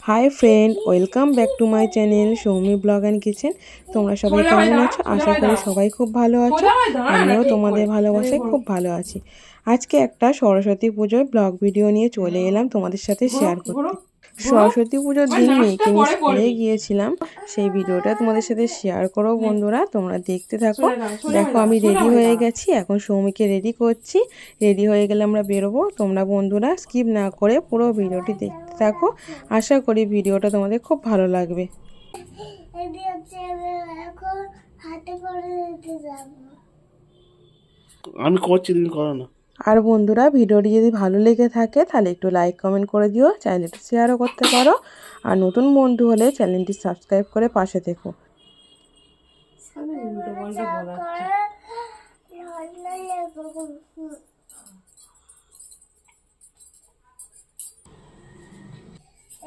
Hi friend, welcome back to my channel Soumi blog and kitchen. তোমরা সবাই কেমন আছো? আশা করি সবাই খুব ভালো আছো। আমিও তোমাদের ভালোবাসায় খুব ভালো আছি। আজকে একটা সরস্বতী পুজোর ব্লগ ভিডিও নিয়ে চলে এলাম তোমাদের সাথে শেয়ার করতে। সরস্বতী পুজোর দিন মেয়েকে নিয়ে স্কুলে গিয়েছিলাম, সেই ভিডিওটা তোমাদের সাথে শেয়ার করো বন্ধুরা, তোমরা দেখতে থাকো। দেখো আমি রেডি হয়ে গেছি, এখন সৌমিকে রেডি করছি। রেডি হয়ে গেলে আমরা বেরোবো। তোমরা বন্ধুরা স্কিপ না করে পুরো ভিডিওটি দেখতে থাকো। আশা করি ভিডিওটা তোমাদের খুব ভালো লাগবে। আমি করছি, তুমি করো না। আর বন্ধুরা ভিডিওটি যদি ভালো লেগে থাকে তাহলে একটু লাইক কমেন্ট করে দিও, চাইলে একটু শেয়ারও করতে পারো। আর নতুন বন্ধু হলে চ্যানেলটি সাবস্ক্রাইব করে পাশে থেকো।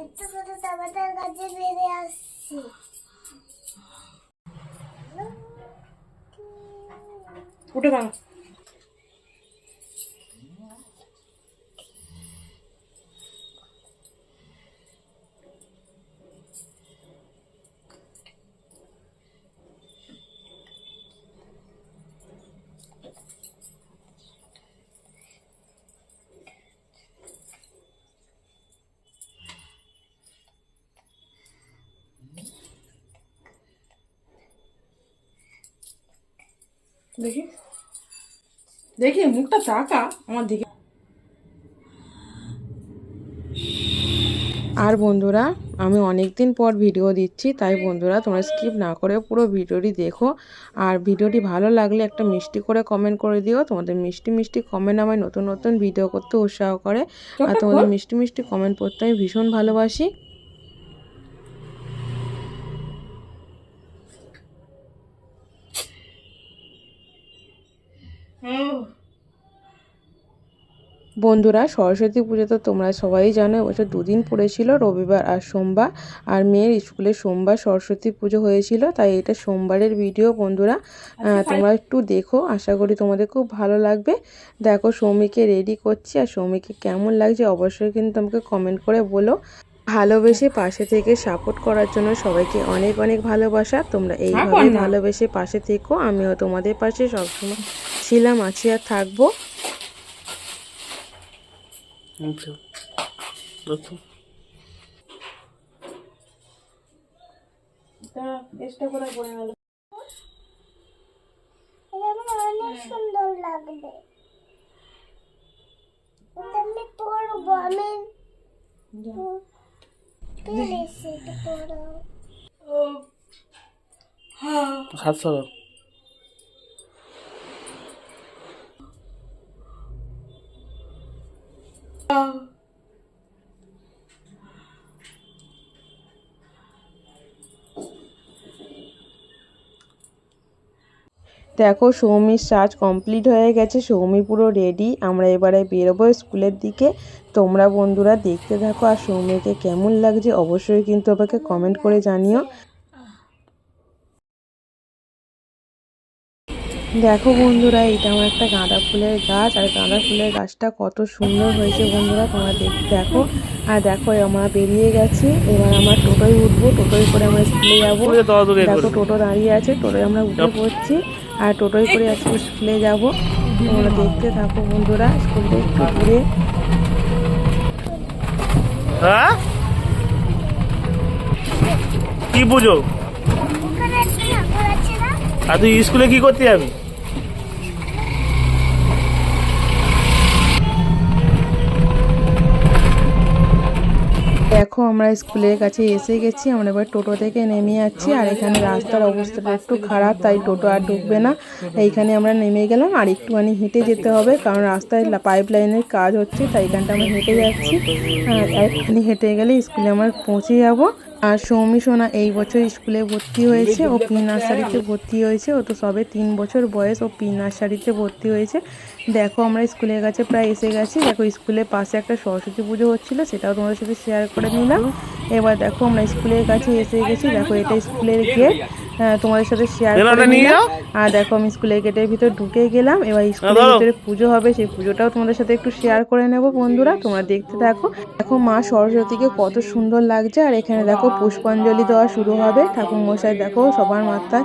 একটু করে টমেটোর গাছে বেরিয়ে আসছি। উঠে দাঁড়া। দেখি দেখি মুখটা তাকা আমার দিকে। আর বন্ধুরা আমি অনেক দিন পর ভিডিও দিচ্ছি, তাই বন্ধুরা তোমরা স্কিপ না করে পুরো ভিডিওটি দেখো। আর ভিডিওটি ভালো লাগলে একটা মিষ্টি করে কমেন্ট করে দিও। তোমাদের মিষ্টি মিষ্টি কমেন্ট আমায় নতুন নতুন ভিডিও করতে উৎসাহ করে। আর তোমাদের মিষ্টি মিষ্টি কমেন্ট পড়তে আমি ভীষণ ভালোবাসি। বন্ধুরা সরস্বতী পুজো তো তোমরা সবাই জানো, এবছর দুদিন পড়েছিল, রবিবার আর সোমবার। আর মেয়ের স্কুলে সোমবার সরস্বতী পুজো হয়েছিল, তাই এটা সোমবারের ভিডিও বন্ধুরা। তোমরা একটু দেখো, আশা করি তোমাদের খুব ভালো লাগবে। দেখো সৌমিকে রেডি করছি, আর সৌমিকে কেমন লাগছে অবশ্যই কিন্তু আমাকে কমেন্ট করে বলো। ভালোবেসে পাশে থেকে সাপোর্ট করার জন্য সবাইকে অনেক অনেক ভালোবাসা। তোমরা এইভাবে ভালোবেসে পাশে থেকো, আমিও তোমাদের পাশে সবসময় ছিলাম, আছি আর থাকবো। আচ্ছা, অনেক সুন্দর লাগবে। আমি পড়বো, আমি পড়ো। 700। দেখো সৌমির সাজ কমপ্লিট হয়ে গেছে, সৌমি পুরো রেডি। আমরা এবারে বেরোবো স্কুলের দিকে। তোমরা বন্ধুরা দেখতে থাকো, আর সৌমিকে কেমন লাগছে অবশ্যই কিন্তু আমাকে কমেন্ট করে জানিও। দেখো বন্ধুরা এটা আমার একটা গাঁদা ফুলের গাছ, আর গাঁদা ফুলের গাছটা কত সুন্দর হয়েছে বন্ধুরা, তোমরা দেখো। আর দেখো আমরা বেরিয়ে গেছি, এবার আমরা টোটোয় উঠবো, টোটোয় করে আমরা স্কুলে যাবো। দেখো টোটো দাঁড়িয়ে আছে, টোটোয় আমরা উঠে পড়ছি, আর টোটোয় করে আজকে স্কুলে যাবো। তোমরা দেখতে থাকো বন্ধুরা, স্কুলটা একটু দূরে। হ্যাঁ কি বুঝো? আর তুই স্কুলে কি করতে যাবি? দেখো আমরা স্কুলের কাছে এসে গেছি, আমরা এবার টোটো থেকে নেমে যাচ্ছি। আর এখানে রাস্তার অবস্থাটা একটু খারাপ, তাই টোটো আর ঢুকবে না। এইখানে আমরা নেমে গেলাম, আর একটুখানি হেঁটে যেতে হবে, কারণ রাস্তায় পাইপ লাইনের কাজ হচ্ছে, তাই এখানটা আমরা হেঁটে যাচ্ছি। একটুখানি হেঁটে গেলে স্কুলে আমরা পৌঁছে যাব। আর সৌমি সোনা এই বছর স্কুলে ভর্তি হয়েছে, ও প্রি নার্সারিতে ভর্তি হয়েছে। ও তো সবে 3 বছর বয়স, ও প্রি নার্সারিতে ভর্তি হয়েছে। দেখো আমরা স্কুলের কাছে প্রায় এসে গেছি। দেখো স্কুলের পাশে একটা সরস্বতী পুজো হচ্ছিলো, সেটাও তোমাদের সাথে শেয়ার করে নিলাম। এবার দেখো আমরা স্কুলের কাছে এসে গেছি। দেখো এটা স্কুলের গেট, তোমাদের সাথে শেয়ার এবার করে ওটা নিয়ে নিলাম। যাও। আর দেখো আমি স্কুলের গেটের ভিতর ঢুকে গেলাম। এবার স্কুলের ধরো। ভিতরে পুজো হবে, সেই পুজোটাও তোমাদের সাথে একটু শেয়ার করে নেব বন্ধুরা, তোমরা দেখতে থাকো। দেখো মা সরস্বতীকে কত সুন্দর লাগছে। আর এখানে দেখো পুষ্পাঞ্জলি দেওয়া শুরু হবে। ঠাকুর মশাই দেখো সবার মাথায়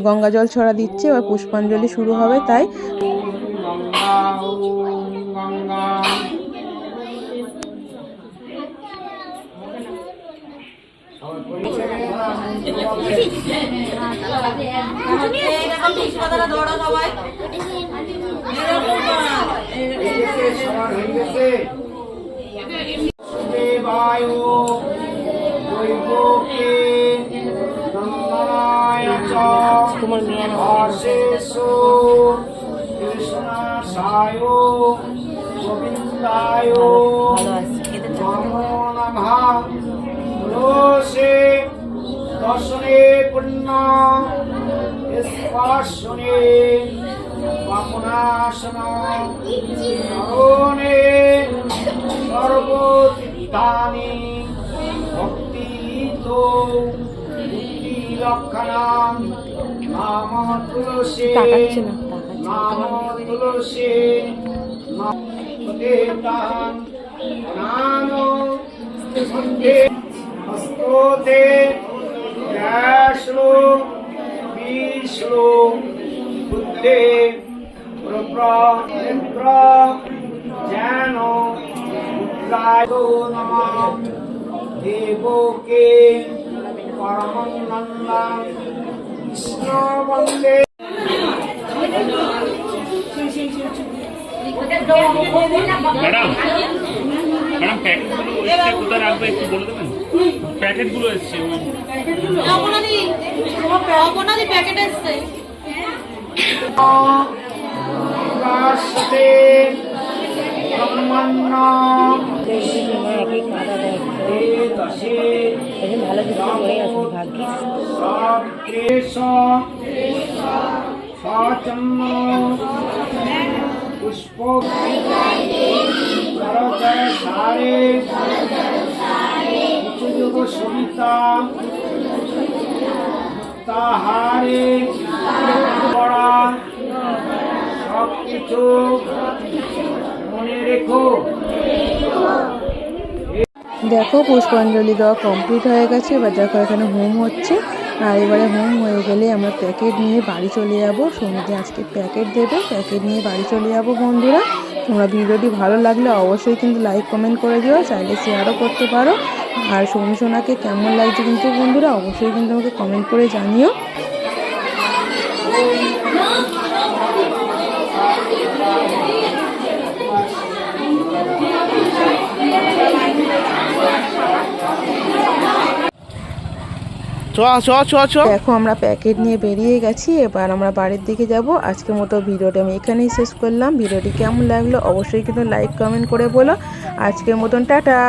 গঙ্গা জল ছড়া দিচ্ছে, এবার পুষ্পাঞ্জলি শুরু হবে। তাই তোমার মেয়ে দর্শনে পুণ্য স্পর্শনে বামনাসন করণে সর্বতীর্থানি ভক্তিতো মুক্তিরক্ষণাম নাম তুলসী নাম তুলসী নাম নাম হস্ততে শ্লো বিষ্ণু বুদ্ধে প্রপ্র যেন মুদ্রায় নমঃ দেবকে পরমানন্দা কৃষ্ণ বন্দে। ম্যাডাম প্যাকেটগুলো এসছে কোথায় রাখবে একটু বলে দেবেন? প্যাকেটগুলো এসছে প্যাকেট এসছে রাষ্ট্রে ব্রহ্মণ্য দেশে সচন্ন পুষ্প চরচর সারে যুগ সবিতা তাহারে পড়া সব কিছু মনে রেখো। দেখো পুষ্পাঞ্জলি দেওয়া কমপ্লিট হয়ে গেছে। এবার দেখো এখানে হোম হচ্ছে। আর এবারে হোম হয়ে গেলে আমরা প্যাকেট নিয়ে বাড়ি চলে যাব। সমিতি আজকে প্যাকেট দেবে, প্যাকেট নিয়ে বাড়ি চলে যাব বন্ধুরা। তোমরা ভিডিওটি ভালো লাগলে অবশ্যই কিন্তু লাইক কমেন্ট করে দিও, চাইলে শেয়ারও করতে পারো। আর সৌমি সোনাকে কেমন লাগছে কিন্তু বন্ধুরা অবশ্যই কিন্তু আমাকে কমেন্ট করে জানিও। দেখো আমরা প্যাকেট নিয়ে বেরিয়ে গেছি। এবার আমরা বাড়ির দিকে যাব। আজকের মতো ভিডিওটা আমি এখানেই শেষ করলাম। ভিডিওটি কেমন লাগলো অবশ্যই কিন্তু লাইক কমেন্ট করে বলো। আজকের মতন টাটা।